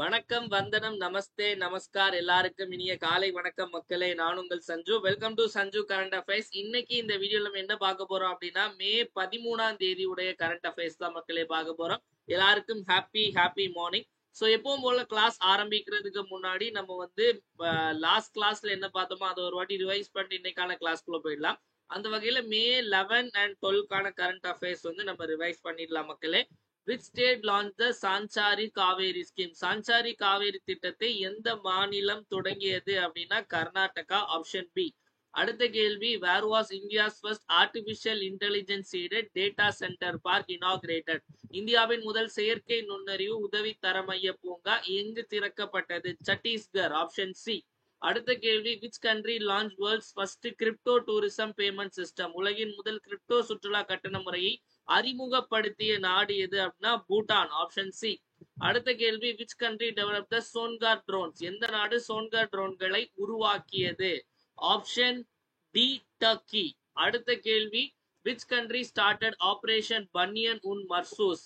வணக்கம், வந்தனம், நமஸ்தே, நமஸ்கார். எல்லாருக்கும் இனிய காலை வணக்கம் மக்களே. நான் உங்கள் Sanju. Welcome to Sanju current affairs. இன்னைக்கு இந்த வீடியோல நம்ம என்ன பார்க்க போறோம் அப்படின்னா, மே 13ஆம் தேதி உடைய கரண்ட் அஃபேர்ஸ் தான் மக்களே பார்க்க போறோம். எல்லாருக்கும் ஹாப்பி மார்னிங். ஸோ எப்பவும் போல கிளாஸ் ஆரம்பிக்கிறதுக்கு முன்னாடி நம்ம வந்து லாஸ்ட் கிளாஸ்ல என்ன பார்த்தோமோ அதை ஒரு வாட்டி ரிவைஸ் பண்ணிட்டு இன்னைக்கான கிளாஸ்க்குள்ள போயிடலாம். அந்த வகையில மே 11 and 12க்கான கரண்ட் அஃபேர்ஸ் வந்து நம்ம ரிவைஸ் பண்ணிடலாம் மக்களே. Which state launched the Sanchari Kaveri scheme? Sanchari Kaveri திட்டத்தை எந்த மாநிலம் தொடங்கியது அப்படின்னா கர்நாடகா. Option B. அடுத்த கேள்வி, where was India's first artificial intelligence seeded data centre park inaugurated? இந்தியாவின் முதல் செயற்கை நுண்ணறிவு உதவி தர மைய பூங்கா எங்கு திறக்கப்பட்டது? சத்தீஸ்கர். Option C. அடுத்த கேள்வி, which country launch world's first crypto tourism payment system? உலகின் முதல் கிரிப்டோ சுற்றுலா கட்டண முறையை அறிமுகப்படுத்திய நாடு எது அப்படின்னா பூட்டான். Option C. அடுத்த கேள்வி, which country develop the Songar drones? எந்த நாடு சோன்கார் ட்ரோன்களை உருவாக்கியது? Option D, Turkey. அடுத்த கேள்வி, விச் கண்ட்ரி ஸ்டார்டட் ஆபரேஷன் பனியன் உன் மர்சூஸ்?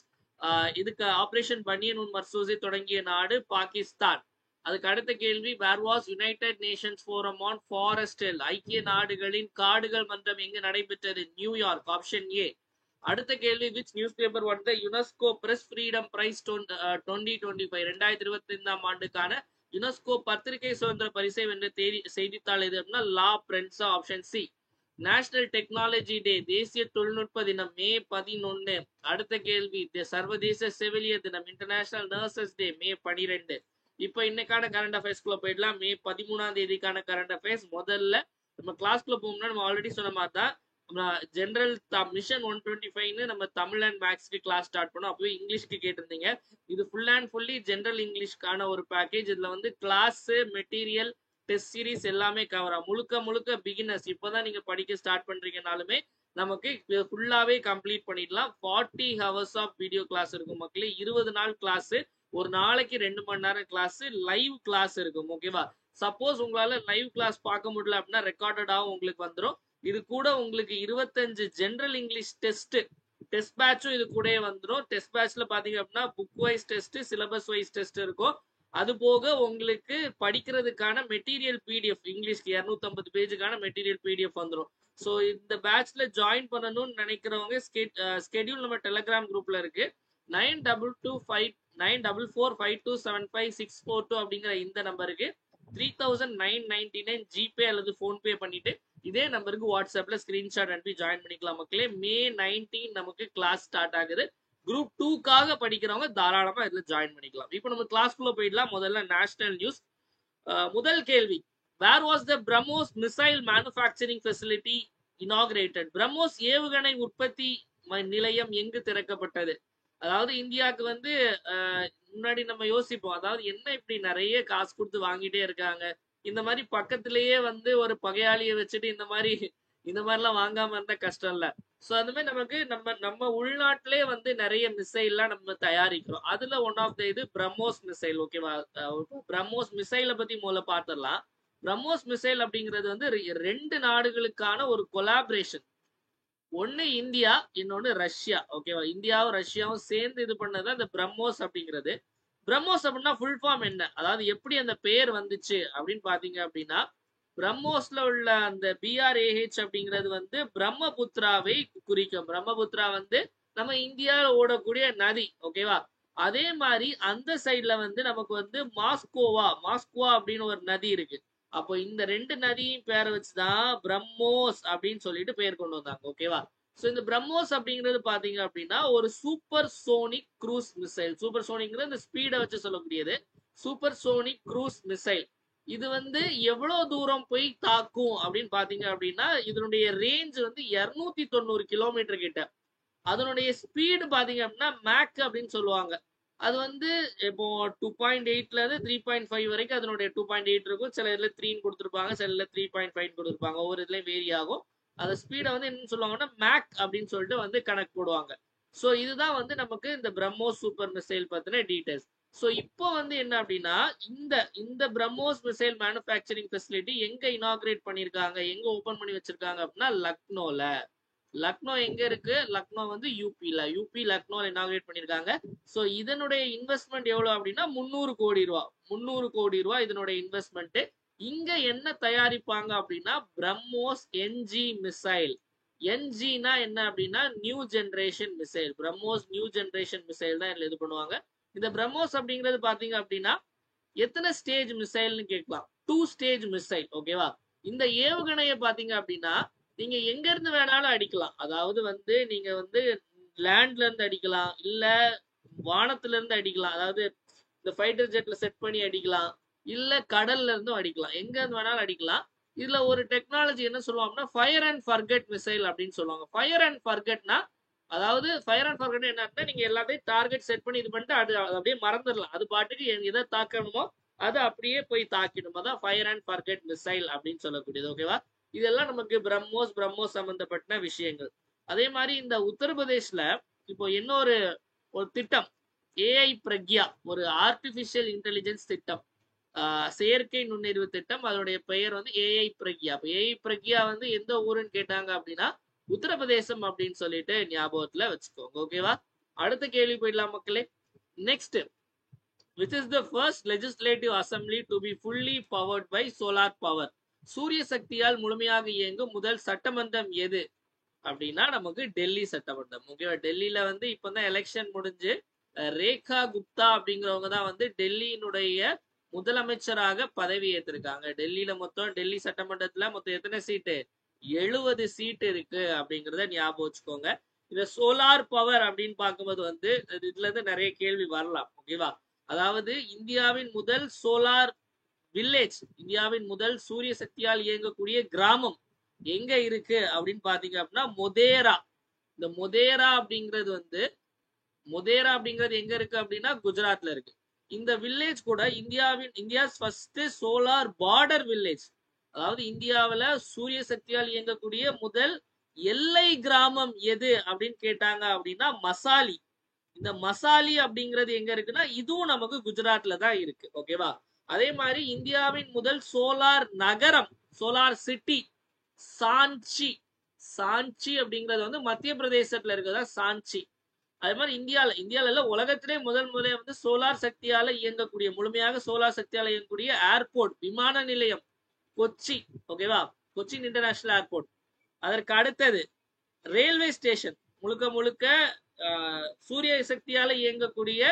இதுக்கு ஆபரேஷன் பனியன் உன் மர்சூஸை தொடங்கிய நாடு பாகிஸ்தான். அதுக்கு அடுத்த கேள்வி, where was United Nations forum on forest health? ஐக்கிய நாடுகளின் காடுகள் மன்றம் எங்கு நடைபெற்றது? நியூயார்க். Option A. அடுத்த கேள்வி, which newspaper won the UNESCO press freedom prize 2025? 2025ஆம் ஆண்டுக்கான யுனெஸ்கோ பத்திரிகை சுதந்திர பரிசை வென்ற செய்தித்தாள் எது அப்படின்னா La Prensa. Option C. National technology day, தேசிய தொழில்நுட்ப தினம் மே 11. அடுத்த கேள்வி, சர்வதேச செவிலியர் தினம் இன்டர்நேஷனல் நர்சஸ் டே மே 12. இப்போ இன்னைக்கான கரண்ட் அஃபேர்ஸ்குள்ள போயிடலாம். மே 13ஆம் தேதிக்கான கரண்ட் அஃபேர்ஸ். முதல்ல நம்ம கிளாஸ்க்குள்ள போகணும்னா நம்ம ஆல்ரெடி சொன்ன மாதிரி தான் ஜெனரல் மிஷன் 125 நம்ம தமிழ் அண்ட் மேக்ஸ்க்கு கிளாஸ் ஸ்டார்ட் பண்ணோம். அப்பவே இங்கிலீஷ்க்கு கேட்டிருந்தீங்க. இது ஃபுல் அண்ட் ஃபுல்லி ஜெனரல் இங்கிலீஷ்க்கான ஒரு பேக்கேஜ். இதுல வந்து கிளாஸ், மெட்டீரியல், டெஸ்ட் சீரிஸ் எல்லாமே கவர் ஆகும். முழுக்க பிகினர்ஸ் இப்பதான் நீங்க படிக்க ஸ்டார்ட் பண்றீங்கனாலுமே நமக்கு ஃபுல்லாவே கம்ப்ளீட் பண்ணிடலாம். 40 ஹவர்ஸ் ஆஃப் வீடியோ கிளாஸ் இருக்கும் மக்களே. 20 நாள் கிளாஸ், ஒரு நாளைக்கு 2 மணி நேரம் கிளாஸ், லைவ் கிளாஸ் இருக்கும். ஓகேவா? சப்போஸ் உங்களால லைவ் கிளாஸ் பார்க்க முடியல அப்படின்னா ரெக்கார்டடாகவும் உங்களுக்கு வந்துடும். இது கூட உங்களுக்கு 25 ஜெனரல் இங்கிலீஷ் டெஸ்ட் பேட்சும் இது கூட வந்துடும். டெஸ்ட் பேட்ச்ல பாத்தீங்க அப்படின்னா book wise test, syllabus wise test இருக்கும். அது போக உங்களுக்கு படிக்கிறதுக்கான மெட்டீரியல் பிடிஎஃப், இங்கிலீஷ்க்கு 250 பேஜுக்கான மெட்டீரியல் பிடிஎஃப் வந்துடும். ஸோ இந்த பேட்ச்ல ஜாயின் பண்ணணும்னு நினைக்கிறவங்க ஸ்கெடியூல் நம்ம டெலிகிராம் குரூப்ல இருக்கு. 9445275642 அப்படிங்கிற இந்த நம்பருக்கு 3999 ஜிபே அல்லது போன்பே பண்ணிட்டு இதே நம்பருக்கு வாட்ஸ்அப்ல ஸ்கிரீன்ஷாட் அனுப்பி ஜாயின் பண்ணிக்கலாம் மக்களே. மே 19 நமக்கு கிளாஸ் ஸ்டார்ட் ஆகுது. குரூப் 2க்காக படிக்கிறவங்க தாராளமா இதுல ஜாயின் பண்ணிக்கலாம். இப்போ நம்ம கிளாஸ்க்குள்ள போயிடலாம். முதல்ல நேஷனல் நியூஸ். முதல் கேள்வி, where was the BrahMos missile manufacturing facility inaugurated? BrahMos ஏவுகணை உற்பத்தி நிலையம் எங்கு திறக்கப்பட்டது? அதாவது இந்தியாவுக்கு வந்து முன்னாடி நம்ம யோசிப்போம், அதாவது என்ன இப்படி நிறைய காசு கொடுத்து வாங்கிட்டே இருக்காங்க, இந்த மாதிரி பக்கத்திலேயே வந்து ஒரு பகையாளியை வச்சுட்டு இந்த மாதிரிலாம் வாங்காம இருந்தா கஷ்டம் இல்ல. ஸோ அந்த மாதிரி நமக்கு நம்ம உள்நாட்டிலே வந்து நிறைய மிசைல்லாம் நம்ம தயாரிக்கிறோம். அதுல ஒன் ஆஃப் த இது பிரம்மோஸ் மிசைல். ஓகேவா? பிரம்மோஸ் மிசைலை பத்தி முதல்ல பார்த்துடலாம். பிரம்மோஸ் மிசைல் அப்படிங்கிறது வந்து 2 நாடுகளுக்கான ஒரு கொலாபரேஷன். ஒன்னு இந்தியா, இன்னொன்னு ரஷ்யா. ஓகேவா? இந்தியாவும் ரஷ்யாவும் சேர்ந்து இது பண்ணதான் இந்த பிரம்மோஸ் அப்படிங்கிறது. பிரம்மோஸ் அப்படின்னா ஃபுல் ஃபார்ம் என்ன, அதாவது எப்படி அந்த பெயர் வந்துச்சு அப்படின்னு பாத்தீங்க அப்படின்னா, பிரம்மோஸ்ல உள்ள அந்த BRAH அப்படிங்கிறது வந்து பிரம்மபுத்திராவை குறிக்கும். பிரம்மபுத்திரா வந்து நம்ம இந்தியாவில் ஓடக்கூடிய நதி. ஓகேவா? அதே மாதிரி அந்த சைட்ல வந்து நமக்கு வந்து மாஸ்கோவா அப்படின்னு ஒரு நதி இருக்கு. அப்போ இந்த 2 நதியும் பேரை வச்சுதான் பிரம்மோஸ் அப்படின்னு சொல்லிட்டு பேர் கொண்டு வந்தாங்க. ஓகேவா? ஸோ இந்த பிரம்மோஸ் அப்படிங்கிறது பாத்தீங்க அப்படின்னா ஒரு சூப்பர் சோனிக் க்ரூஸ் மிசைல். சூப்பர் சோனிக்ங்கிறது இந்த ஸ்பீடை வச்சு சொல்லக்கூடியது. Supersonic cruise missile. இது வந்து எவ்வளவு தூரம் போய் தாக்கும் அப்படின்னு பாத்தீங்க அப்படின்னா இதனுடைய ரேஞ்ச் வந்து 290 கிலோமீட்டர் கிட்ட. அதனுடைய ஸ்பீடு பாத்தீங்க அப்படின்னா மேக் அப்படின்னு சொல்லுவாங்க. அது வந்து இப்போ 2.8ல இருந்து 3.5 வரைக்கும் அதனுடைய 2.8 இருக்கும். சில இதுல 3 கொடுத்துருப்பாங்க, சில இதுல 3.5 கொடுத்துருப்பாங்க. ஒவ்வொரு இதுலயும் வேரி ஆகும். அந்த ஸ்பீடை வந்து என்ன சொல்லுவாங்கன்னா மேக் அப்படின்னு சொல்லிட்டு வந்து கணக்கு போடுவாங்க. ஸோ இதுதான் வந்து நமக்கு இந்த பிரம்மோஸ் சூப்பர் மிசைல் பத்தின டீடைல்ஸ். ஸோ இப்போ வந்து என்ன அப்படின்னா இந்த பிரம்மோஸ் மிசைல் மேனுஃபேக்சரிங் ஃபெசிலிட்டி எங்க இனாகிரேட் பண்ணிருக்காங்க, எங்க ஓபன் பண்ணி வச்சிருக்காங்க அப்படின்னா லக்னோல. லக்னோ எங்க இருக்கு? லக்னோ வந்து யூபி லக்னோல இனாகிரேட் பண்ணிருக்காங்க. சோ இதனுடைய இன்வெஸ்ட்மெண்ட் எவ்வளவு அப்படின்னா 300 கோடி ரூபாய். 300 கோடி ரூபாய் இதனுடைய இன்வெஸ்ட்மெண்ட். இங்க என்ன தயாரிப்பாங்க அப்படின்னா பிரம்மோஸ் என்ஜி மிசைல். என்ஜினா என்ன அப்படின்னா new generation missile. BrahMos new generation missile தான் இதுல இது பண்ணுவாங்க. இந்த பிரம்மோஸ் அப்படிங்கிறது பாத்தீங்க அப்படின்னா எத்தனை ஸ்டேஜ் மிசைல்னு கேட்கலாம். 2 ஸ்டேஜ் மிசைல். ஓகேவா? இந்த ஏவுகணையை பாத்தீங்க அப்படின்னா நீங்க எங்க இருந்து வேணாலும் அடிக்கலாம். அதாவது வந்து நீங்க வந்து லேண்ட்ல இருந்து அடிக்கலாம், இல்ல வானத்துல இருந்து அடிக்கலாம். அதாவது இந்த ஃபைட்டர் ஜெட்ல செட் பண்ணி அடிக்கலாம், இல்ல கடல்ல இருந்தும் அடிக்கலாம். எங்க இருந்து வேணாலும் அடிக்கலாம். இதுல ஒரு டெக்னாலஜி என்ன சொல்லுவாங்கன்னா ஃபயர் அண்ட் ஃபர்கெட் மிசைல் அப்படின்னு சொல்லுவாங்க. ஃபயர் அண்ட் ஃபர்கெட்னா அதாவது ஃபயர் அண்ட் ஃபர்கெட் என்ன, நீங்க எல்லாத்தையும் டார்கெட் செட் பண்ணி இது பண்ணிட்டு அது அப்படியே மறந்துடலாம். அது பாட்டுக்கு எதை தாக்கணுமோ அது அப்படியே போய் தாக்கிடும். அதான் ஃபயர் அண்ட் ஃபர்கெட் மிசைல் அப்படின்னு சொல்லக்கூடியது. ஓகேவா? இதெல்லாம் நமக்கு பிரம்மோஸ் சம்பந்தப்பட்ட விஷயங்கள். அதே மாதிரி இந்த உத்தரப்பிரதேஷ்ல இப்போ இன்னொரு ஒரு திட்டம் ஏஐ பிரக்யா, ஒரு ஆர்டிபிஷியல் இன்டெலிஜென்ஸ் திட்டம், செயற்கை நுண்ணறிவு திட்டம். அதனுடைய பெயர் வந்து ஏஐ பிரக்யா. ஏஐ பிரக்யா வந்து எந்த ஊருன்னு கேட்டாங்க அப்படின்னா உத்தரப்பிரதேசம் அப்படின்னு சொல்லிட்டு ஞாபகத்துல வச்சுக்கோங்க. ஓகேவா? அடுத்த கேள்வி போயிடலாம் மக்களே. Next, which is the first legislative assembly to be fully powered by solar power? சூரிய சக்தியால் முழுமையாக இயங்கும் முதல் சட்டமன்றம் எது அப்படின்னா நமக்கு டெல்லி சட்டமன்றம். ஓகேவா? டெல்லியில வந்து இப்பதான் எலெக்ஷன் முடிஞ்சு ரேகா குப்தா அப்படிங்கிறவங்க தான் வந்து டெல்லியினுடைய முதலமைச்சராக பதவி ஏற்றிருக்காங்க. டெல்லியில மொத்தம் டெல்லி சட்டமன்றத்துல மொத்தம் எத்தனை சீட்டு? 70 சீட் இருக்கு அப்படிங்கறத ஞாபகம் வச்சுக்கோங்க. இந்த சோலார் பவர் அப்படின்னு பார்க்கும்போது வந்து இதுல இருந்து நிறைய கேள்வி வரலாம். ஓகேவா? அதாவது இந்தியாவின் முதல் சோலார் வில்லேஜ், இந்தியாவின் முதல் சூரிய சக்தியால் இயங்கக்கூடிய கிராமம் எங்க இருக்கு அப்படின்னு பாத்தீங்க அப்படின்னா மொதேரா. இந்த மொதேரா அப்படிங்கிறது எங்க இருக்கு அப்படின்னா குஜராத்ல இருக்கு. இந்த வில்லேஜ் கூட India's first solar border village. அதாவது இந்தியாவில சூரிய சக்தியால் இயங்கக்கூடிய முதல் எல்லை கிராமம் எது அப்படின்னு கேட்டாங்க அப்படின்னா மசாலி. இந்த மசாலி அப்படிங்கிறது எங்க இருக்குன்னா இதுவும் நமக்கு குஜராத்ல தான் இருக்கு. ஓகேவா? அதே மாதிரி இந்தியாவின் முதல் சோலார் நகரம், சோலார் சிட்டி சாஞ்சி. சாஞ்சி அப்படிங்கிறது வந்து மத்திய பிரதேசத்துல இருக்கிறதா சாஞ்சி. அதே மாதிரி இந்தியால உலகத்திலே முதல் வந்து சோலார் சக்தியால இயங்கக்கூடிய, முழுமையாக சோலார் சக்தியால இயங்கக்கூடிய ஏர்போர்ட், விமான நிலையம் கொச்சி. ஓகேவா? Cochin international airport. அதற்கு அடுத்தது ரயில்வே ஸ்டேஷன், முழுக்க சூரிய சக்தியால இயங்கக்கூடிய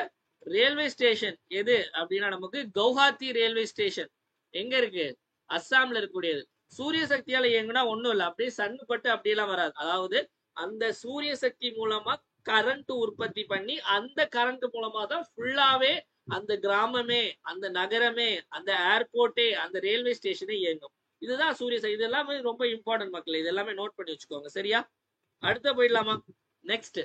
ரயில்வே ஸ்டேஷன் எது அப்படின்னா நமக்கு கவுஹாத்தி ரயில்வே ஸ்டேஷன். எங்க இருக்கு? அஸ்ஸாம்ல இருக்கக்கூடியது. சூரிய சக்தியால இயங்குனா ஒண்ணும் இல்லை, அப்படியே சன்னு பட்டு அப்படியெல்லாம் வராது. அதாவது அந்த சூரிய சக்தி மூலமா கரண்ட் உற்பத்தி பண்ணி அந்த கரண்ட் மூலமா தான் ஃபுல்லாவே அந்த கிராமமே, அந்த நகரமே, அந்த ஏர்போர்ட்டே, அந்த ரயில்வே ஸ்டேஷனே இயங்கும். இதுதான் சூரிய சக்தி. இது எல்லாமே ரொம்ப இம்பார்ட்டன்ட் மக்கள், இது எல்லாமே நோட் பண்ணி வச்சுக்கோங்க. சரியா? அடுத்த போயிடலாமா? Next,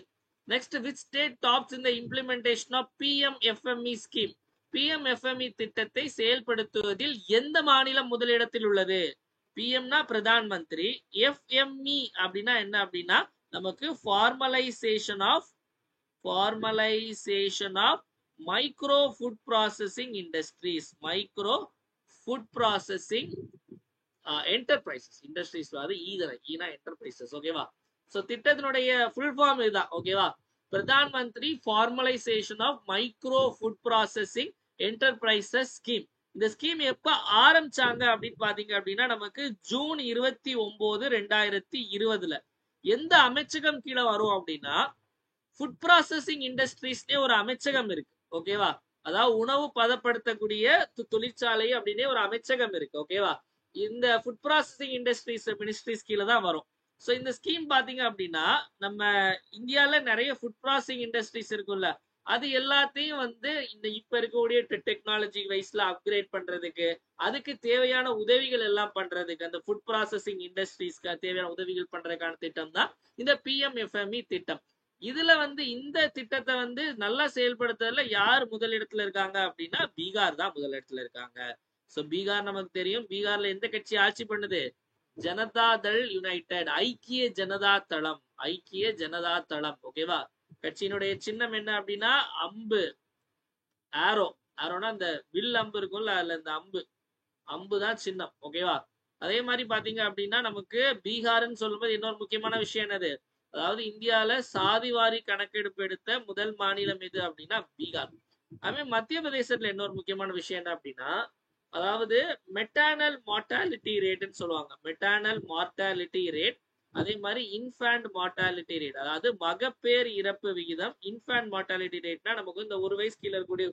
which state tops in the implementation of PMFME scheme? PMFME திட்டத்தை செயல்படுத்துவதில் எந்த மாநிலம் முதலிடத்தில் உள்ளது? பிஎம்னா பிரதான் மந்திரி, எஃப்எம்இ அப்படின்னா என்ன அப்படின்னா நமக்கு formalisation of micro food processing industries. Micro food processing enterprises. Industries அது ஈனா என்டர்பிரைசஸ். ஓகேவா? சோ திட்டத்தினுடைய ஃபுல் ஃபார்ம் இதுதான். ஓகேவா? Pradhan Mantri formalisation of micro food processing enterprises scheme. இந்த ஸ்கீம் எப்ப ஆரம்பிச்சாங்க அப்படின்னு பாத்தீங்க அப்படின்னா நமக்கு ஜூன் 29, 2020. எந்த அமைச்சகம் கீழே வரும் அப்படின்னா ஃபுட் ப்ராசஸிங் இண்டஸ்ட்ரீஸ்னே ஒரு அமைச்சகம் இருக்கு. ஓகேவா? அதாவது உணவு பதப்படுத்தக்கூடிய தொழிற்சாலை அப்படின்னே ஒரு அமைச்சகம் இருக்கு. ஓகேவா? இந்த ஃபுட் ப்ராசஸிங் இண்டஸ்ட்ரீஸ் மினிஸ்ட்ரிஸ் கீழே தான் வரும். சோ இந்த ஸ்கீம் பாத்தீங்க அப்படின்னா நம்ம இந்தியால நிறைய ஃபுட் ப்ராசஸிங் இண்டஸ்ட்ரீஸ் இருக்குல்ல, அது எல்லாத்தையும் வந்து இந்த இப்ப இருக்கக்கூடிய டெக்னாலஜி வைஸ்ல அப்கிரேட் பண்றதுக்கு, அதுக்கு தேவையான உதவிகள் எல்லாம் பண்றதுக்கு, அந்த ஃபுட் ப்ராசஸிங் இண்டஸ்ட்ரீஸ்க்கு தேவையான உதவிகள் பண்றதுக்கான திட்டம் தான் இந்த PMFME திட்டம். இதுல வந்து இந்த திட்டத்தை வந்து நல்லா செயல்படுத்துறதுல யார் முதலிடத்துல இருக்காங்க அப்படின்னா பீகார் தான் முதலிடத்துல இருக்காங்க. சோ பீகார் நமக்கு தெரியும். பீகார்ல எந்த கட்சி ஆட்சி பண்ணுது? ஜனதா தள் யுனைடெட், ஐக்கிய ஜனதா தளம். ஓகேவா? கட்சியினுடைய சின்னம் என்ன அப்படின்னா அம்பு, ஆரோனா அந்த வில் அம்பு இருக்கும்ல, அதுல இந்த அம்பு தான் சின்னம். ஓகேவா? அதே மாதிரி பாத்தீங்க அப்படின்னா நமக்கு பீகார்னு சொல்லும்போது இன்னொரு முக்கியமான விஷயம் என்னது? அதாவது இந்தியால சாதிவாரி கணக்கெடுப்பு எடுத்த முதல் மாநிலம் எது அப்படின்னா பீகார். அதுவே மத்திய பிரதேசத்துல இன்னொரு முக்கியமான விஷயம் என்ன அப்படின்னா, அதாவது மெட்டர்னல் மார்டாலிட்டி ரேட்னு சொல்லுவாங்க. மெட்டர்னல் மார்டாலிட்டி ரேட், அதே மாதிரி இன்ஃபேண்ட் மார்டாலிட்டி ரேட், அதாவது மகப்பேறு இறப்பு விகிதம். இன்ஃபேண்ட் மார்டாலிட்டி ரேட்னா நமக்கு இந்த 1 வயசு கீழே இருக்கக்கூடிய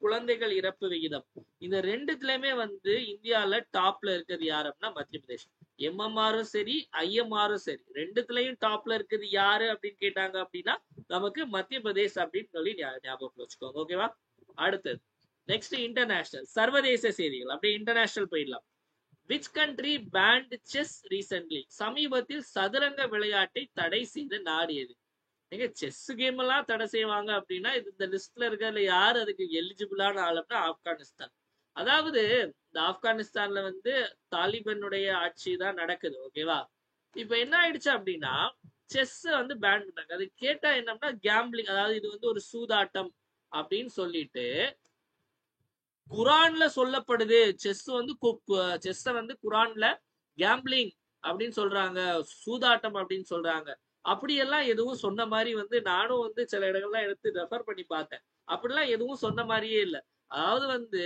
குழந்தைகள் இறப்பு விகிதம். இந்த ரெண்டுத்துலயுமே வந்து இந்தியால டாப்ல இருக்கிறது யாரு அப்படின்னா மத்திய பிரதேசம். எம்எம்ஆரும் சரி, ஐஎம்ஆரும் சரி, ரெண்டுத்துலயும் டாப்ல இருக்குது யாரு அப்படின்னு கேட்டாங்க அப்படின்னா நமக்கு மத்திய பிரதேஷ் அப்படின்னு சொல்லி ஞாபகத்துல வச்சுக்கோங்க. ஓகேவா? அடுத்தது நெக்ஸ்ட் இன்டர்நேஷனல், சர்வதேச செய்திகள். அப்படியே இன்டர்நேஷனல் போயிடலாம். Which country banned chess recently? சமீபத்தில் சதுரங்க விளையாட்டை தடை செய்த நாடு எது? நீங்க செஸ் கேம் எல்லாம் தடை செய்வாங்க அப்படின்னா இந்த லிஸ்ட்ல இருக்கிறதுல யாரு அதுக்கு எலிஜிபிளான ஆள் அப்படின்னா ஆப்கானிஸ்தான். அதாவது இந்த ஆப்கானிஸ்தான்ல வந்து தாலிபனுடைய ஆட்சி தான் நடக்குது. ஓகேவா? இப்ப என்ன ஆயிடுச்சு அப்படின்னா செஸ் வந்து பேன் பண்ணாங்க. அது கேட்டா என்னன்னா கேம்பிளிங், அதாவது இது வந்து ஒரு சூதாட்டம் அப்படின்னு சொல்லிட்டு குரான்ல சொல்லப்படுது. செஸ் வந்து செஸ்ஸ வந்து குரான்ல கேம்பிளிங் அப்படின்னு சொல்றாங்க, சூதாட்டம் அப்படின்னு சொல்றாங்க. அப்படியெல்லாம் எதுவும் சொன்ன மாதிரி வந்து நானும் வந்து சில இடங்கள்லாம் எடுத்து ரெஃபர் பண்ணி பார்த்தேன். அப்படிலாம் எதுவும் சொன்ன மாதிரியே இல்லை. அதாவது வந்து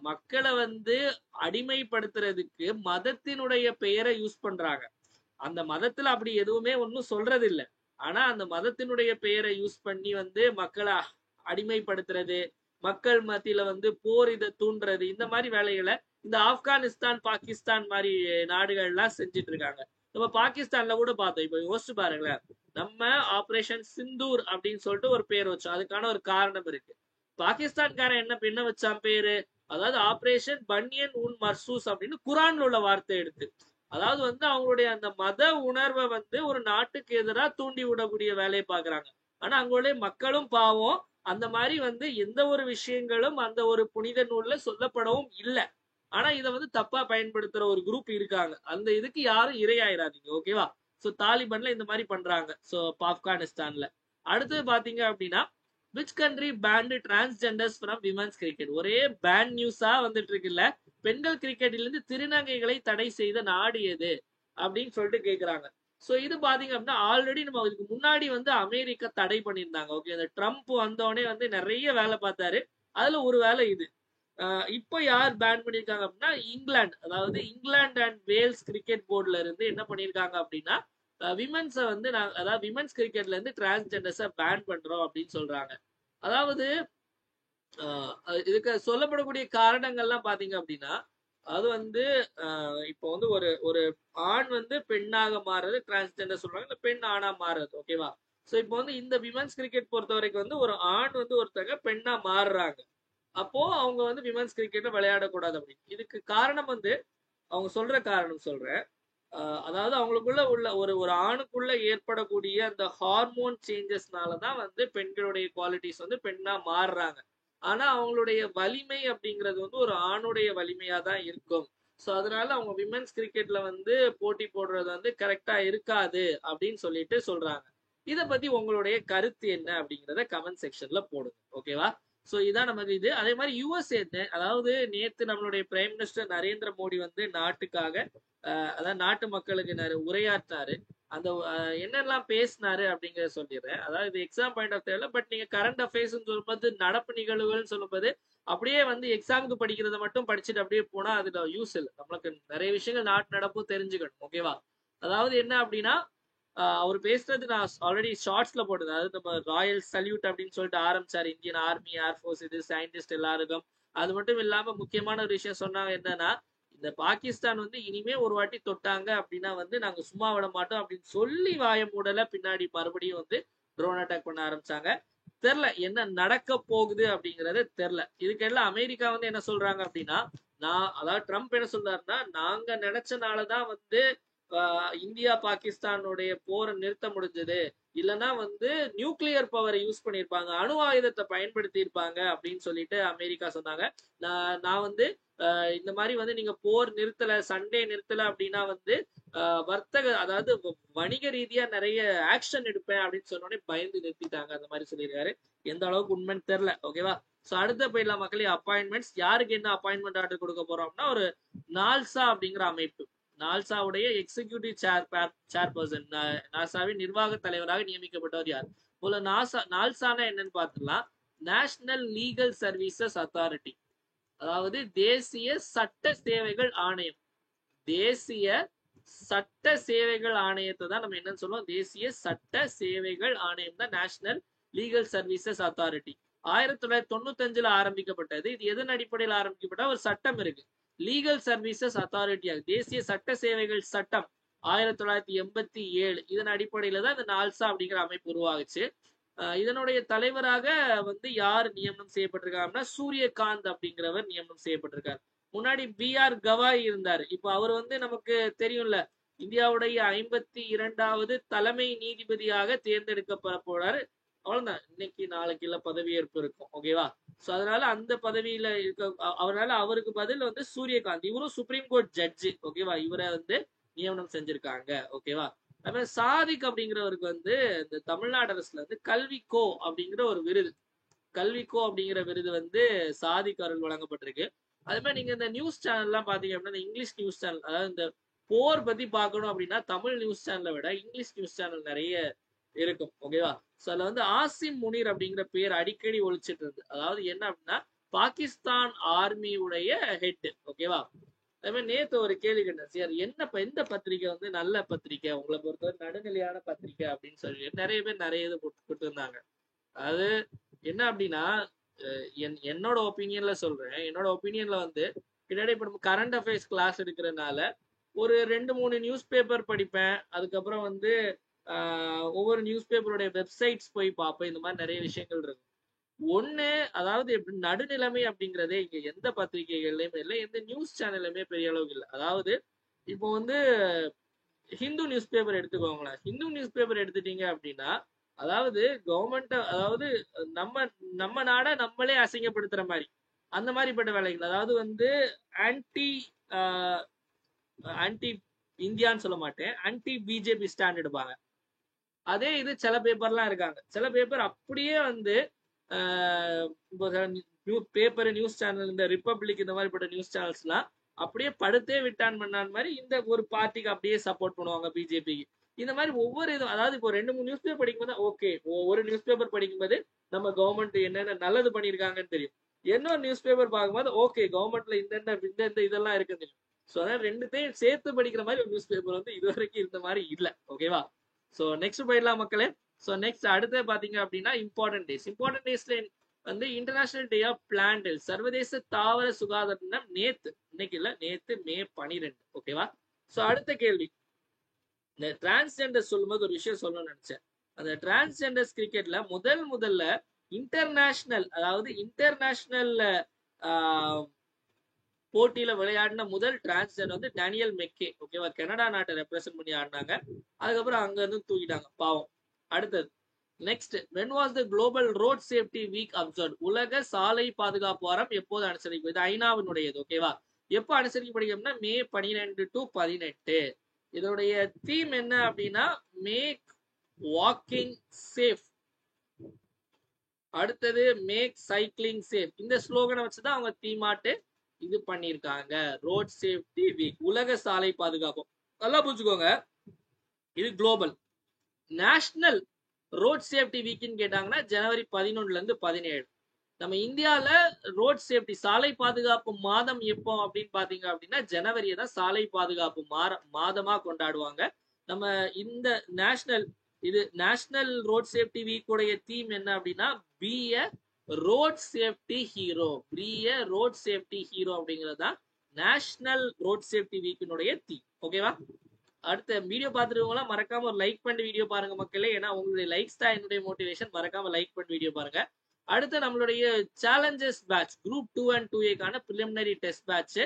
மக்களை வந்து அடிமைப்படுத்துறதுக்கு மதத்தினுடைய பெயரை யூஸ் பண்றாங்க. அந்த மதத்துல அப்படி எதுவுமே ஒன்றும் சொல்றது இல்லை. ஆனா அந்த மதத்தினுடைய பெயரை யூஸ் பண்ணி வந்து மக்களை அடிமைப்படுத்துறது, மக்கள் மத்தியில வந்து போர் இதை தூண்டுறது, இந்த மாதிரி வேலைகளை இந்த ஆப்கானிஸ்தான் பாகிஸ்தான் மாதிரி நாடுகள்லாம் செஞ்சுட்டு இருக்காங்க. நம்ம பாகிஸ்தான்ல கூட பார்த்தோம். இப்ப யோசிச்சு பாருங்களேன், நம்ம ஆபரேஷன் சிந்தூர் அப்படின்னு சொல்லிட்டு ஒரு பேர் வச்சோம். அதுக்கான ஒரு காரணம் இருக்கு. பாகிஸ்தான்காரன் என்ன வச்சான் பேரு, அதாவது ஆபரேஷன் பன்யன் உன் மர்சூஸ் அப்படின்னு குரான்ல உள்ள வார்த்தை எடுத்து, அதாவது வந்து அவங்களுடைய அந்த மத உணர்வை வந்து ஒரு நாட்டுக்கு எதிராக தூண்டி விடக்கூடிய வேலையை பாக்குறாங்க. ஆனா அவங்களுடைய மக்களும் பாவம், அந்த மாதிரி வந்து எந்த ஒரு விஷயங்களும் அந்த ஒரு புனித நூல்ல சொல்லப்படவும் இல்லை. ஆனா இதை வந்து தப்பா பயன்படுத்துற ஒரு குரூப் இருக்காங்க. அந்த இதுக்கு யாரும் இரையாயிராதீங்க. ஓகேவா? சோ தாலிபன்ல இந்த மாதிரி பண்றாங்க. சோ ஆப்கானிஸ்தான்ல. அடுத்து பாத்தீங்க அப்படின்னா which country banned transgenders from women's cricket? ஒரே பேன் நியூஸா வந்துட்டு இருக்குல்ல. பெண்கள் கிரிக்கெட்டில இருந்து திருநங்கைகளை தடை செய்த நாடு எது அப்படின்னு சொல்லிட்டு கேக்குறாங்க. சோ இது பாத்தீங்க அப்படின்னா ஆல்ரெடி நம்ம இதுக்கு முன்னாடி வந்து அமெரிக்கா தடை பண்ணியிருந்தாங்க. ஓகே, இந்த ட்ரம்ப் வந்தோடனே வந்து நிறைய வேலை பார்த்தாரு. அதுல ஒரு வேலை இது. இப்போ யார் பேன் பண்ணியிருக்காங்க அப்படின்னா இங்கிலாந்து. அதாவது இங்கிலாந்து அண்ட் வேல்ஸ் கிரிக்கெட் போர்டுல இருந்து என்ன பண்ணியிருக்காங்க அப்படின்னா விமன்ஸை வந்து அதாவது விமன்ஸ் கிரிக்கெட்ல இருந்து டிரான்ஸ்ஜெண்டர்ஸை பேன் பண்றோம் அப்படின்னு சொல்றாங்க. அதாவது இதுக்கு சொல்லப்படக்கூடிய காரணங்கள்லாம் பாத்தீங்க அப்படின்னா அது வந்து இப்போ வந்து ஒரு ஒரு ஆண் வந்து பெண்ணாக மாறுறது டிரான்ஸ்ஜெண்டர் சொல்றாங்க, இந்த பெண் ஆணா மாறுறது. ஓகேவா? சோ இப்போ வந்து இந்த விமன்ஸ் கிரிக்கெட் பொறுத்த வரைக்கும் வந்து ஒரு ஆண் வந்து ஒருத்தங்க பெண்ணா மாறுறாங்க. அப்போ அவங்க வந்து விமன்ஸ் கிரிக்கெட்டை விளையாடக்கூடாது அப்படின்னு. இதுக்கு காரணம் வந்து அவங்க சொல்ற காரணம் சொல்றேன். அதாவது அவங்களுக்குள்ள உள்ள ஒரு ஒரு ஆணுக்குள்ள ஏற்படக்கூடிய அந்த ஹார்மோன் சேஞ்சஸ்னாலதான் வந்து பெண்களுடைய குவாலிட்டிஸ் வந்து பெண்ணா மாறுறாங்க. ஆனா அவங்களுடைய வலிமை அப்படிங்கிறது வந்து ஒரு ஆணுடைய வலிமையா தான் இருக்கும். ஸோ அதனால அவங்க விமென்ஸ் கிரிக்கெட்ல வந்து போட்டி போடுறது வந்து கரெக்டா இருக்காது அப்படின்னு சொல்லிட்டு சொல்றாங்க. இதை பத்தி உங்களுடைய கருத்து என்ன அப்படிங்கிறத கமெண்ட் செக்ஷன்ல போடுங்க. ஓகேவா? ஸோ இதான் நமக்கு இது. அதே மாதிரி யுஎஸ்ஏ, அதாவது நேத்து நம்மளுடைய பிரைம் மினிஸ்டர் நரேந்திர மோடி வந்து நாட்டுக்காக அதாவது நாட்டு மக்களுக்கு உரையாற்றாரு. அந்த என்னெல்லாம் பேசினாரு அப்படிங்கறத சொல்லிடுறேன். அதாவது இது எக்ஸாம் பாயிண்ட் ஆஃப் வியூல, பட் நீங்க கரண்ட் அஃபேர்ஸ் சொல்லும்போது நடப்பு நிகழ்வுகள் சொல்லும்போது அப்படியே வந்து எக்ஸாமுக்கு படிக்கிறத மட்டும் படிச்சுட்டு அப்படியே போனா அதுல யூஸ் இல்லை. நம்மளுக்கு நிறைய விஷயங்கள் நாட்டு நடப்பும் தெரிஞ்சுக்கணும். ஓகேவா? அதாவது என்ன அப்படின்னா அவர் பேசுறது நான் ஆல்ரெடி ஷார்ட்ஸ்ல போட்டது. அதாவது நம்ம ராயல் சல்யூட் அப்படின்னு சொல்லிட்டு ஆரம்பிச்சாரு. இந்தியன் ஆர்மி, ஏர்ஃபோர்ஸ், இது சயின்டிஸ்ட் எல்லாருக்கும். அது மட்டும் இல்லாம முக்கியமான ஒரு விஷயம் சொன்னாங்க என்னன்னா, இந்த பாகிஸ்தான் வந்து இனிமே ஒரு வாட்டி தொட்டாங்க அப்படின்னா வந்து நாங்க சும்மா விட மாட்டோம் அப்படின்னு சொல்லி வாய மூடல. பின்னாடி மறுபடியும் வந்து ட்ரோன் அட்டாக் பண்ண ஆரம்பிச்சாங்க. தெரில என்ன நடக்க போகுது அப்படிங்கறது தெரில. இதுக்கெல்லாம் அமெரிக்கா வந்து என்ன சொல்றாங்க அப்படின்னா, அதாவது ட்ரம்ப் என்ன சொல்றாருன்னா, நாங்க நினைச்சனாலதான் வந்து இந்தியா பாகிஸ்தானுடைய போரை நிறுத்த முடிஞ்சது. இல்லைன்னா வந்து நியூக்ளியர் பவரை யூஸ் பண்ணியிருப்பாங்க, அணு ஆயுதத்தை பயன்படுத்தி இருப்பாங்க அப்படின்னு சொல்லிட்டு அமெரிக்கா சொன்னாங்க. நான் வந்து இந்த மாதிரி வந்து நீங்க போர் நிறுத்தல, சண்டே நிறுத்தல அப்படின்னா வந்து வர்த்தக, அதாவது வணிக ரீதியா நிறைய ஆக்ஷன் எடுப்பேன் அப்படின்னு சொன்னோடனே பயந்து நிறுத்திட்டாங்க. அந்த மாதிரி சொல்லியிருக்காரு. எந்த அளவுக்கு உண்மைன்னு தெரியல. ஓகேவா? சோ அடுத்த போயிடலாம் மக்களே. அப்பாயின்மெண்ட்ஸ் யாருக்கு என்ன அப்பாயின்மெண்ட் ஆர்டர் கொடுக்க போறோம்னா ஒரு நால்சா அப்படிங்கிற அமைப்பு. நால்சாவுடைய எக்ஸிகியூட்டிவ் சேர்பர்சன், நாசாவின் நிர்வாக தலைவராக நியமிக்கப்பட்டவர் யார்? போல நால்சானா என்னன்னு பார்த்துக்கலாம். நேஷனல் லீகல் சர்வீசஸ் அத்தாரிட்டி, அதாவது தேசிய சட்ட சேவைகள் ஆணையம். தேசிய சட்ட சேவைகள் ஆணையத்தை தான் நம்ம என்னன்னு சொல்லுவோம், தேசிய சட்ட சேவைகள் ஆணையம் தான் நேஷனல் லீகல் சர்வீசஸ் அத்தாரிட்டி. 1995 ஆரம்பிக்கப்பட்டது. இது எதன் அடிப்படையில் ஆரம்பிக்கப்பட்ட ஒரு சட்டம் இருக்கு, லீகல் சர்வீசஸ் அத்தாரிட்டி, தேசிய சட்ட சேவைகள் சட்டம் 1987. இதன் அடிப்படையில தான் இந்த நால்சா அப்படிங்கிற அமைப்பு உருவாகுச்சு. இதனுடைய தலைவராக வந்து யார் நியமனம் செய்யப்பட்டிருக்காருன்னா சூரியகாந்த் அப்படிங்கிறவர் நியமனம் செய்யப்பட்டிருக்காரு. முன்னாடி BR கவாய் இருந்தார். இப்ப அவர் வந்து நமக்கு தெரியும்ல, இந்தியாவுடைய 52வது தலைமை நீதிபதியாக தேர்ந்தெடுக்கப்பட போறாரு. அவ்வளவுதான், இன்னைக்கு நாளைக்கு இல்ல பதவியேற்பு இருக்கும். ஓகேவா? சோ அதனால அந்த பதவியில இருக்க அவரால் அவருக்கு பதில் வந்து சூரியகாந்த், இவரும் சுப்ரீம் கோர்ட் ஜட்ஜி. ஓகேவா? இவரை வந்து நியமனம் செஞ்சிருக்காங்க. ஓகேவா? அதுமாதிரி சாதிக் அப்படிங்கிறவருக்கு வந்து இந்த தமிழ்நாடு அரசுல வந்து கல்விக்கோ அப்படிங்கிற ஒரு விருது, கல்விக்கோ அப்படிங்கிற விருது வந்து சாதிக் அவர்கள் வழங்கப்பட்டிருக்கு. அது மாதிரி நீங்க இந்த நியூஸ் சேனல் எல்லாம் பாத்தீங்க அப்படின்னா, இங்கிலீஷ் நியூஸ் சேனல், அதாவது இந்த போர் பத்தி பார்க்கணும் அப்படின்னா தமிழ் நியூஸ் சேனலை விட இங்கிலீஷ் நியூஸ் சேனல் நிறைய இருக்கும். ஓகேவா? சோ அதுல வந்து ஆசிம் முனீர் அப்படிங்கிற பேர் அடிக்கடி ஒழிச்சிட்டு இருந்து, அதாவது என்ன அப்படின்னா பாகிஸ்தான் ஆர்மியுடைய ஹெட். ஓகேவா? அதே மாதிரி நேத்து ஒரு கேள்வி கேட்டேன், சார் என்ன எந்த பத்திரிகை வந்து நல்ல பத்திரிகை, உங்களை பொறுத்தவரை நடுநிலையான பத்திரிகை அப்படின்னு சொல்லி நிறைய பேர் நிறைய இது கொடுத்துருந்தாங்க. அது என்ன அப்படின்னா, என்னோட ஒப்பீனியன்ல சொல்றேன். என்னோட ஒப்பீனியன்ல வந்து கிட்டத்தட்ட இப்ப நம்ம கரண்ட் அஃபேர்ஸ் கிளாஸ் எடுக்கிறதுனால ஒரு 2-3 நியூஸ் பேப்பர் படிப்பேன். அதுக்கப்புறம் வந்து ஒவ்வொரு நியூஸ் பேப்பருடைய வெப்சைட்ஸ் போய் பார்ப்பேன். இந்த மாதிரி நிறைய விஷயங்கள் இருக்கு. ஒண்ணு, அதாவது எப்படி நடுநிலைமை அப்படிங்கிறதே இங்க எந்த பத்திரிகைகள்லயுமே இல்லை, எந்த நியூஸ் சேனல்லுமே பெரிய அளவுக்கு இல்லை. அதாவது இப்போ வந்து ஹிந்து நியூஸ் பேப்பர் எடுத்துக்கோங்களேன். ஹிந்து நியூஸ் பேப்பர் எடுத்துட்டீங்க அப்படின்னா, அதாவது கவர்மெண்ட், அதாவது நம்ம நம்ம நாட நம்மளே அசிங்கப்படுத்துற மாதிரி அந்த மாதிரிப்பட்ட வேலைகள். அதாவது வந்து ஆன்டி ஆன்டி இந்தியான்னு சொல்ல மாட்டேன், ஆன்டி பிஜேபி ஸ்டாண்ட் எடுப்பாங்க. அதே இது சில பேப்பர்லாம் இருக்காங்க, சில பேப்பர் அப்படியே வந்து பேப்பர் நியூஸ் சேனல், இந்த ரிப்பப்ளிக் இந்த மாதிரிப்பட்ட நியூஸ் சேனல்ஸ்லாம் அப்படியே படுத்தே விட்டான் பண்ணான் மாதிரி இந்த ஒரு பார்ட்டிக்கு அப்படியே சப்போர்ட் பண்ணுவாங்க, பிஜேபிக்கு. இந்த மாதிரி ஒவ்வொரு இதுவும், அதாவது இப்போ 2-3 நியூஸ் பேப்பர் படிக்கும்போது ஓகே, ஒரு நியூஸ் பேப்பர் படிக்கும்போது நம்ம கவர்மெண்ட் என்னென்ன நல்லது பண்ணியிருக்காங்கன்னு தெரியும். இன்னொரு நியூஸ் பேப்பர் பார்க்கும்போது ஓகே, கவர்மெண்ட்ல இந்த இதெல்லாம் இருக்குன்னு தெரியும். ஸோ அதான் ரெண்டுத்தையும் சேர்த்து படிக்கிற மாதிரி ஒரு நியூஸ் பேப்பர் வந்து இது வரைக்கும் இருந்த மாதிரி இல்லை. ஓகேவா? ஸோ நெக்ஸ்ட் போயிடலாம் மக்களே. ஸோ நெக்ஸ்ட் அடுத்து பாத்தீங்க அப்படின்னா இம்பார்ட்டன்ட் டேஸ். இம்பார்ட்டன்ட் டேஸ்ல வந்து international day of plant health, சர்வதேச தாவர சுகாதார தினம் நேத்து, இன்னைக்கு இல்ல நேத்து, மே 12. ஓகேவா? ஸோ அடுத்த கேள்வி, இந்த டிரான்ஸ்ஜெண்டர் சொல்லும்போது ஒரு விஷயம் சொல்லணும்னு நினைச்சேன். அந்த டிரான்ஸ்ஜெண்டர்ஸ் கிரிக்கெட்ல முதல்ல இன்டர்நேஷனல், அதாவது இன்டர்நேஷனல் போட்டியில விளையாடின முதல் டிரான்ஸ்ஜெண்டர் வந்து டேனியல் மெக்கே. ஓகேவா? கனடா நாட்டை ரெப்ரசென்ட் பண்ணி ஆடினாங்க. அதுக்கப்புறம் அங்க இருந்து தூக்கிட்டாங்க பாவம். அடுத்தது next, when was the global road safety week observed? உலக சாலை பாதுகாப்பு வாரம் எப்போது அனுசரிக்கும்? இது ஐநாவினுடையது. ஓகேவா? எப்போ அனுசரிக்கப்படுகிறதுனா மே 12 to 18. இதோடைய தீம் என்ன அப்படின்னா மேக் வாக்கிங் சேஃப், அடுத்தது மேக் சைக்கிளிங் சேஃப். இந்த ஸ்லோகனை வச்சுதான் அவங்க தீமாட்டு இது பண்ணிருக்காங்க. ரோட் சேஃப்டி வீக், உலக சாலை பாதுகாப்பு. நல்லா புரிஞ்சுக்கோங்க, இது குளோபல். நேஷனல் ரோட் சேஃப்டி வீக்னு கேட்டாங்கன்னா ஜனவரி 11 இருந்து 17. நம்ம இந்தியால ரோட் சேஃப்டி சாலை பாதுகாப்பு மாதம் எப்போ அப்படின்னு பாத்தீங்க அப்படின்னா ஜனவரியை தான் சாலை பாதுகாப்பு மாதமா கொண்டாடுவாங்க. நம்ம இந்த நேஷனல் ரோட் சேஃப்டி வீக் உடைய தீம் என்ன அப்படின்னா பி எ ரோட் சேஃப்டி ஹீரோ. பி எ ரோட் சேஃப்டி ஹீரோ அப்படிங்கிறது தான் நேஷனல் ரோட் சேஃப்டி வீக்கினுடைய தீம். ஓகேவா? அடுத்த வீடியோ பார்த்துருவங்களா மறக்காம ஒரு லைக் பண்ணி வீடியோ பாருங்க மக்களே, ஏன்னா உங்களுடைய லைக்ஸ் தான் என்னுடைய மோட்டிவேஷன். மறக்காம லைக் பண்ணி வீடியோ பாருங்க. அடுத்து நம்மளுடைய challenges batch group 2 and 2A preliminary test batch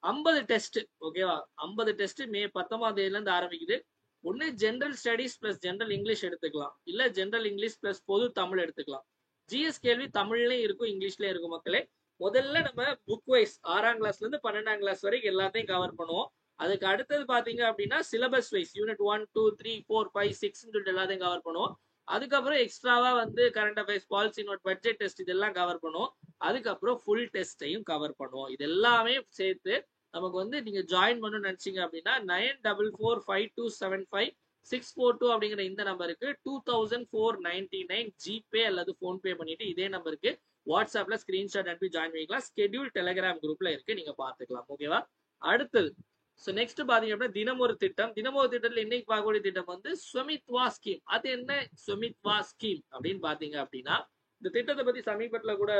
50 test. ஓகேவா? 50 டெஸ்ட் மே 19 இருந்து ஆரம்பிக்குது. ஒன்னு general studies plus general English எடுத்துக்கலாம், இல்ல ஜெனரல் இங்கிலீஷ் பிளஸ் பொது தமிழ் எடுத்துக்கலாம். ஜிஎஸ் கேள்வி தமிழ்லயும் இருக்கும் இங்கிலீஷ்லயும் இருக்கும் மக்களே. முதல்ல நம்ம புக் வைஸ் 6ஆம் கிளாஸ்ல இருந்து 12ஆம் கிளாஸ் வரைக்கும் எல்லாத்தையும் கவர் பண்ணுவோம். அதுக்கு அடுத்தது பாத்தீங்க அப்படின்னா சிலபஸ் வைஸ் யூனிட் 1, 2, 3, 4, 5, 6 எல்லாத்தையும் கவர் பண்ணுவோம். அதுக்கப்புறம் எக்ஸ்ட்ராவா வந்து current affairs, policy note, budget test இதெல்லாம் கவர் பண்ணுவோம். அதுக்கப்புறம் ஃபுல் டெஸ்டையும் கவர் பண்ணுவோம். இது எல்லாமே சேர்த்து நமக்கு வந்து நீங்க ஜாயின் பண்ணணும்னு நினைச்சீங்க அப்படின்னா 9445275642 அப்படிங்கிற இந்த நம்பருக்கு 2499 ஜிபே அல்லது போன்பே பண்ணிட்டு இதே நம்பருக்கு வாட்ஸ்அப்ல ஸ்கிரீன்ஷாட் அனுப்பி ஜாயின் பண்ணிக்கலாம். ஸ்கெடியூல் டெலிகிராம் குரூப்ல இருக்கு, நீங்க பாத்துக்கலாம். ஓகேவா? அடுத்தது நெக்ஸ்ட் பாத்தீங்க அப்படின்னா தினமொரு திட்டம். தினமொரு திட்டத்துல இன்னைக்கு பார்க்கக்கூடிய திட்டம் வந்து ஸ்வமித்வா ஸ்கீம். அது என்ன ஸ்வமித்வா ஸ்கீம் அப்படின்னு பாத்தீங்க அப்படின்னா, இந்த திட்டத்தை பத்தி சமீபத்துல கூட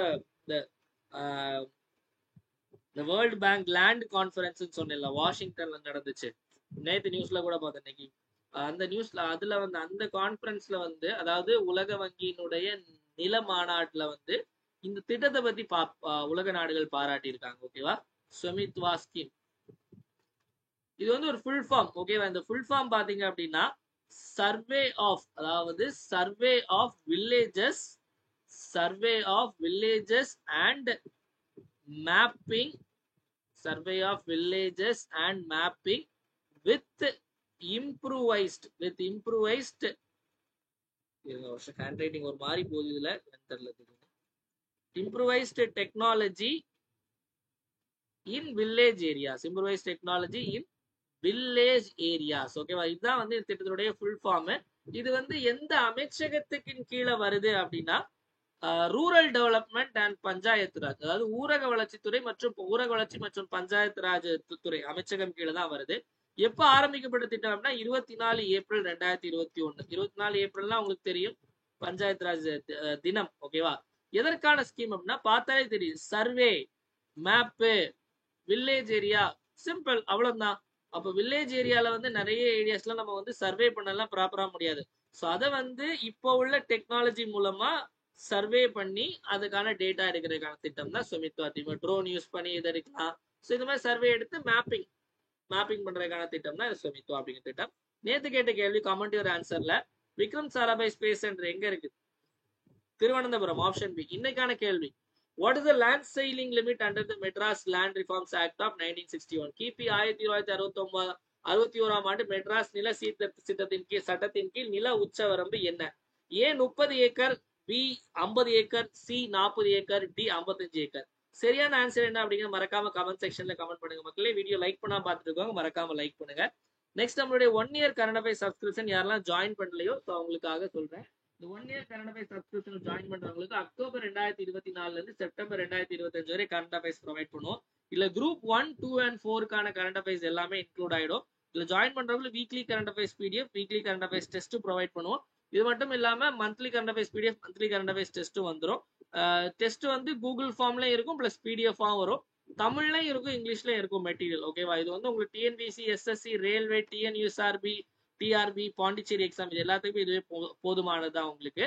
இந்த வேர்ல்டு பேங்க் லேண்ட் கான்ஃபரன்ஸ் சொன்னேன்ல, வாஷிங்டன்ல நடந்துச்சு. நேத்து நியூஸ்ல கூட பார்த்தேன் இன்னைக்கு. அந்த நியூஸ்ல அதுல வந்து அந்த கான்ஃபரன்ஸ்ல வந்து அதாவது உலக வங்கியினுடைய நில மாநாட்டுல வந்து இந்த திட்டத்தை பத்தி உலக நாடுகள் பாராட்டி இருக்காங்க. ஓகேவா? ஸ்வமித்வா ஸ்கீம் இது வந்து ஒரு ஃபுல் ஃபார்ம். ஓகேவா? இந்த ஃபுல் ஃபார்ம் பாத்தீங்க அப்படின்னா சர்வே ஆஃப், அதாவது survey of villages and mapping survey of villages and mapping with improvised handwriting ஒரு மாதிரி போகுது இதுல தெரியல. improvised technology in village areas. ஓகேவா? இதுதான் வந்து இந்த திட்டத்துடைய ஃபுல் ஃபார்ம். இது வந்து எந்த அமைச்சகத்துக்கு கீழே வருது அப்படின்னா rural development and panchayat Raj, அதாவது ஊரக வளர்ச்சித்துறை மற்றும் பஞ்சாயத்து ராஜ் துறை அமைச்சகம் கீழே தான் வருது. எப்ப ஆரம்பிக்கப்பட்ட திட்டம் அப்படின்னா 24 ஏப்ரல் 2021. 24 ஏப்ரல்னா உங்களுக்கு தெரியும் பஞ்சாயத்து ராஜ் தினம். ஓகேவா? எதற்கான ஸ்கீம் அப்படின்னா பார்த்தாலே தெரியும், survey, map, village area, simple, அவ்வளவுதான். அப்ப வில்லேஜ் ஏரியால வந்து நிறைய ஏரியாஸ்ல நம்ம வந்து சர்வே பண்ணலாம் ப்ராப்பரா முடியாது. ஸோ அதை வந்து இப்போ உள்ள டெக்னாலஜி மூலமா சர்வே பண்ணி அதுக்கான டேட்டா எடுக்கிறதுக்கான திட்டம் தான் ஸ்வமித்வா திட்டம். ட்ரோன் யூஸ் பண்ணி இதை எடுக்கலாம். ஸோ இந்த மாதிரி சர்வே எடுத்து மேப்பிங் பண்றதுக்கான திட்டம் தான் ஸ்வமித்வா அப்படிங்கிற திட்டம். நேத்து கேட்ட கேள்வி கமெண்ட் யுவர் ஆன்சர்ல விக்ரம் சாராபாய் ஸ்பேஸ் சென்டர் எங்க இருக்கு? Thiruvananthapuram, option B. இன்னைக்கான கேள்வி, what is the land ceiling limit under the Madras Land Reforms Act of 1961? கிபி 1961ஆம் ஆண்டு மெட்ராஸ் நில சட்டத்தின் கீழ் நில உச்சவரம்பு என்ன? A 30 acre, B 50 acre, C 40 acre, D 55 acre. சரியான ஆன்சர் என்ன அப்படிங்கிற மறக்காம கமெண்ட் செக்ஷன்ல கமெண்ட் பண்ணுங்க மக்களே. வீடியோ லைக் பண்ணா பார்த்துட்டு இருக்கோங்க, மறக்காம லைக் பண்ணுங்க. நெக்ஸ்ட் நம்மளுடைய 1 இயர் கரண்ட் அஃபேர்ஸ் சப்ஸ்கிரிப்ஷன் யாரெல்லாம் ஜாயின் பண்ணலையோ அவங்களுக்காக சொல்றேன். இந்த 1 year current affairs subscription join பண்றவங்களுக்கு அக்டோபர் 2024 இருந்து செப்டம்பர் 2025 வரை கரண்ட் அஃபேர்ஸ் ப்ரொவைட் பண்ணுவோம். இல்ல குரூப் 1, 2 and 4க்கான கரண்ட் அஃபேர்ஸ் எல்லாமே இன்க்ளூட் ஆயிடும். இதுல ஜாயின் பண்றவங்களுக்கு weekly current affairs PDF, weekly current affairs test provide பண்ணுவோம். இது மட்டும் இல்லாம monthly current affairs PDF, monthly current affairs test வந்துடும். டெஸ்ட் வந்து கூகுள் ஃபார்ம்லயும் இருக்கும், பிளஸ் பிடிஎஃப் வரும். தமிழ்லயும் இருக்கும், இங்கிலீஷ்லயும் இருக்கும் மெட்டீரியல். ஓகேவா? இது வந்து உங்களுக்கு TNPSC, SSC, railway, TNUSRB, TRB, Pondicherry exam இது எல்லாத்துக்கும் இதுவே போதுமானதுதான் உங்களுக்கு.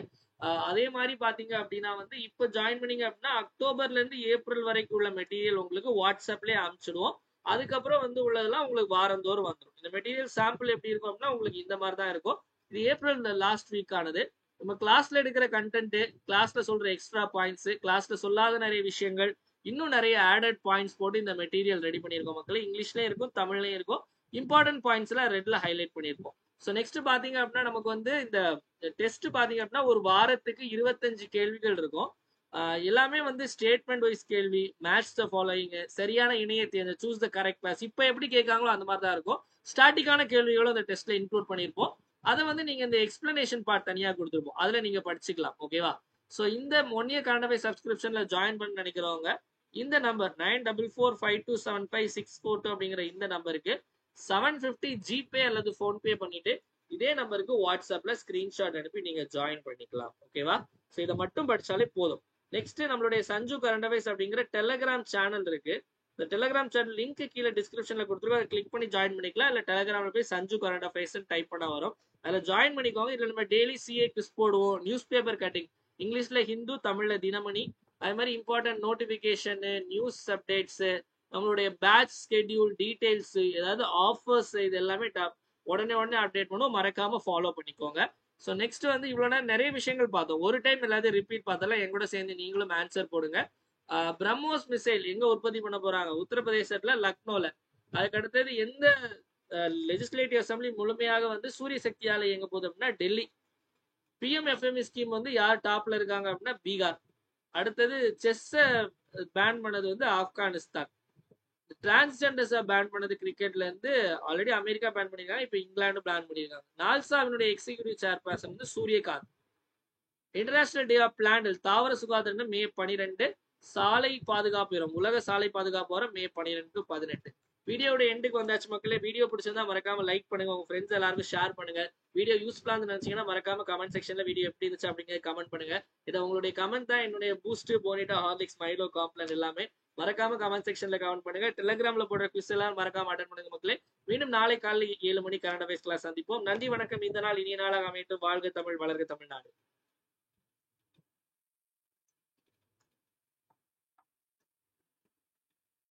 அதே மாதிரி பாத்தீங்க அப்படின்னா வந்து இப்ப ஜாயின் பண்ணீங்க அப்படின்னா அக்டோபர்ல இருந்து ஏப்ரல் வரைக்கும் உள்ள மெட்டீரியல் உங்களுக்கு வாட்ஸ்அப்லயே அனுப்பிச்சிடுவோம். அதுக்கப்புறம் வந்து உள்ளதெல்லாம் உங்களுக்கு வாரந்தோறும் வந்துடும். இந்த மெட்டீரியல் சாம்பிள் எப்படி இருக்கும் அப்படின்னா உங்களுக்கு இந்த மாதிரி தான் இருக்கும். இது ஏப்ரல் லாஸ்ட் வீக் ஆனது. நம்ம கிளாஸ்ல எடுக்கிற கண்டென்ட், கிளாஸ்ல சொல்ற எக்ஸ்ட்ரா பாயிண்ட்ஸ், கிளாஸ்ல சொல்லாத நிறைய விஷயங்கள், இன்னும் நிறைய ஆடட் பாயிண்ட்ஸ் போட்டு இந்த மெட்டீரியல் ரெடி பண்ணியிருக்கோம் மக்களே. இங்கிலீஷ்லயும் இருக்கும், தமிழ்லயும் இருக்கும். இம்பார்ட்டன்ட் பாயிண்ட்ஸ் எல்லாம் ரெட்ல ஹைலைட் பண்ணியிருக்கோம். ஸோ நெக்ஸ்ட் பாத்தீங்க அப்படின்னா நமக்கு வந்து இந்த டெஸ்ட் பாத்தீங்க அப்படின்னா ஒரு வாரத்துக்கு 25 கேள்விகள் இருக்கும். எல்லாமே வந்து ஸ்டேட்மெண்ட் வைஸ் கேள்வி, மேட்ச் த ஃபாலோயிங், சரியான இணைய தேர்வு, சூஸ் த கரெக்ட் பாஸ். இப்போ எப்படி கேட்காங்களோ அந்த மாதிரி தான் இருக்கும். ஸ்டாட்டிக்கான கேள்விகளும் அந்த டெஸ்ட்ல இன்க்ளூட் பண்ணியிருப்போம். அதை வந்து நீங்க இந்த எக்ஸ்பிளனேஷன் பார்ட் தனியா கொடுத்துருப்போம், அதுல நீங்க படிச்சுக்கலாம். ஓகேவா? ஸோ இந்த 1 இயர் கரண்ட் அஃபேர்ஸ் சப்ஸ்கிரிப்ஷன்ல ஜாயின் பண்ண நினைக்கிறவங்க இந்த நம்பர் 9445275642 அப்படிங்கிற இந்த நம்பருக்கு 750 ஜிபே அல்லது போன்பே பண்ணிட்டு இதே நம்பருக்கு வாட்ஸ்அப்ல ஸ்கிரீன்ஷாட் அனுப்பி நீங்க ஜாயின் பண்ணிக்கலாம். ஓகேவா? ஸோ இதை மட்டும் படிச்சாலே போதும். நெக்ஸ்ட் நம்மளுடைய சஞ்சு கரண்ட் அஃபேர்ஸ் அப்படிங்கிற டெலிகிராம் சேனல் இருக்கு. இந்த டெலிகிராம் சேனல் லிங்க் கீழே டிஸ்கிரிப்ஷன்ல கொடுத்துருக்கோம், அதை கிளிக் பண்ணி ஜாயின் பண்ணிக்கலாம். இல்ல டெலிகிராம்ல போய் சஞ்சு கரண்ட் அஃபேர்ஸ் டைப் பண்ண வரும், அதுல ஜாயின் பண்ணிக்கோங்க. இதுல நம்ம டெய்லி சிஏ குவிஸ் போடுவோம், நியூஸ் பேப்பர் கட்டிங், இங்கிலீஷ்ல ஹிந்து, தமிழ்ல தினமணி, அது மாதிரி இம்பார்ட்டன்ட் நோட்டிபிகேஷன், நியூஸ் அப்டேட்ஸ், நம்மளுடைய பேட்ச் ஸ்கெடியூல் டீடைல்ஸ், ஏதாவது ஆஃபர்ஸ், இது எல்லாமே உடனே அப்டேட் பண்ணுவோம். மறக்காம ஃபாலோ பண்ணிக்கோங்க. ஸோ நெக்ஸ்ட் வந்து இவ்வளவு நேரம் நிறைய விஷயங்கள் பார்த்தோம். ஒரு டைம் எல்லாத்தையும் ரிப்பீட் பார்த்தாலும் என் கூட சேர்ந்து நீங்களும் ஆன்சர் போடுங்க. பிரம்மோஸ் மிசைல் எங்க உற்பத்தி பண்ண போறாங்க? உத்தரப்பிரதேசத்துல, லக்னோல. அதுக்கு அடுத்தது எந்த லெஜிஸ்லேட்டிவ் அசம்பிளி முழுமையாக வந்து சூரிய சக்தியால இயங்க போகுது அப்படின்னா டெல்லி. பிஎம்எஃப்எம்இ ஸ்கீம் வந்து யார் டாப்ல இருக்காங்க அப்படின்னா பீகார். அடுத்தது செஸ் பேன் பண்ணது வந்து ஆப்கானிஸ்தான். டிரான்ஸ்ஜெண்டர்ஸை பேன் பண்ணது கிரிக்கெட்ல இருந்து ஆல்ரெடி அமெரிக்கா பேன் பண்ணிருக்காங்க, இப்போ இங்கிலாந்து பேன் பண்ணிருக்காங்க. நால்சாவினுடைய எக்ஸிகியூட்டிவ் சேர்பர்சன் வந்து Suryakant. International day of plant தாவர சுகாதாரம் மே 12. சாலை பாதுகாப்பு வாரம், உலக சாலை பாதுகாப்பு வாரம் மே 12 to 18. வீடியோட எண்டுக்கு வந்தாச்சு மக்களே. வீடியோ பிடிச்சிருந்தா மறக்காம லைக் பண்ணுங்க, உங்க ஃப்ரெண்ட்ஸ் எல்லாருக்கும் ஷேர் பண்ணுங்க. வீடியோ யூஸ்ஃபுல்லா இருந்து நினைச்சீங்கன்னா மறக்காம கமெண்ட் செக்ஷன்ல வீடியோ எப்படி இருந்துச்சு அப்படிங்கிற கமெண்ட் பண்ணுங்க. இதை உங்களுடைய கமெண்ட் தான் என்னுடைய பூஸ்ட், போனிட்டா, ஹார்லிக்ஸ், மைலோ, காம்ப்ளான் எல்லாமே. மறக்காம கமெண்ட் செக்ஷன்ல கமெண்ட் பண்ணுங்க. டெலிகிராம்ல போடுற குவிஸ் எல்லாம் மறக்காம அட்டன் பண்ணுங்க மக்களே. மீண்டும் நாளை காலையில் 7 மணி கரண்ட் அஃபேர்ஸ் கிளாஸ் சந்திப்போம். நன்றி, வணக்கம். இந்த நாள் இனிய நாளாக அமையட்டும். வாழ்க தமிழ், வளர்க தமிழ்நாடு.